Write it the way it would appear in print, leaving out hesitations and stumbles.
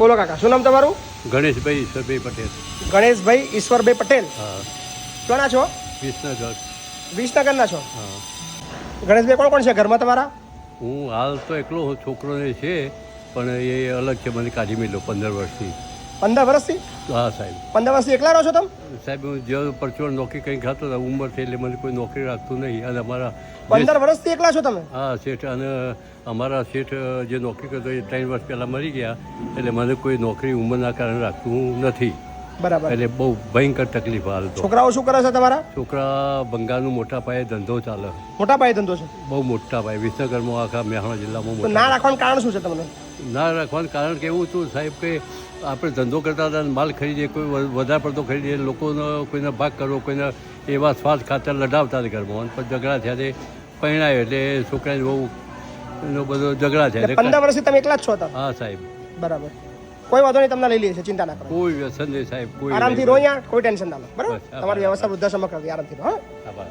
બોલો કાકા, શું નામ તમારું? ગણેશભાઈ ઈશ્વરભાઈ પટેલ. ગણેશભાઈ ઈશ્વરભાઈ પટેલ. હા. ક્યાંના છો? વિસનગર. વિસનગરના છો? હા. ગણેશભાઈ કોણ કોણ છે ઘરમાં તમારા? હું હાલ તો એકલો હું, છોકરોને છે પણ એ અલગ છે, મને કાઢી મેળ્યો 15 વર્ષથી. 15 વર્ષથી? હા સાહેબ. 15 વર્ષથી એકલા રહો છો તમે? સાહેબ હું જે પરચોડ નોકરી કંઈ ખાતો હતો, ઉંમર છે એટલે મને કોઈ નોકરી રાખતું નહીં. અને અમારા 15 વર્ષથી એકલા છો તમે? હા શેઠ, અને અમારા શેઠ જે નોકરી કરતો એ 3 વર્ષ પહેલાં મરી ગયા, એટલે મને કોઈ નોકરી ઉંમરના કારણે રાખતું નથી. બરાબર. એટલે બહુ ભયંકર તકલીફ હાલ તો. છોકરાઓ શું કરે છે તમારા? છોકરા બંગાળનું મોટા પાયે ધંધો ચાલે, મોટા પાયે ધંધો છે? બહુ મોટા પાયે વિસનગરમાં, આખા મહેસાણા જિલ્લામાં તો મોટા ના પાયે. રાખવાનું કારણ શું છે તમને? ના રાખવાનું કારણ કે એવું હતું સાહેબ કે આપણે ધંધો કરતા હતા, માલ ખરીદીએ, કોઈ વધારે પડતો ખરીદીએ, લોકોનો કોઈને ભાગ કરવો, કોઈને એવા સ્વાદ ખાતર લડાવતા હતા ઘરમાં. અને પછી ઝઘડા થયા, તે પરિણાયો એટલે છોકરાને બહુ એનો બધો ઝઘડા થયા. 15 વર્ષથી તમે એકલા જ છો હતા? હા સાહેબ. બરાબર. કોઈ વાંધો નહીં, તમને લઈ લઈએ છે, ચિંતા ના કરો. કોઈ વ્યસન નહીં સાહેબ, કોઈ આરામથી રહો અહીંયા, કોઈ ટેન્શન ના લો. બરાબર? બસ, આભાર. તમારી વ્યવસ્થા વૃદ્ધાશ્રમમાં કરવી, આરામથી રહો. હા. આભાર.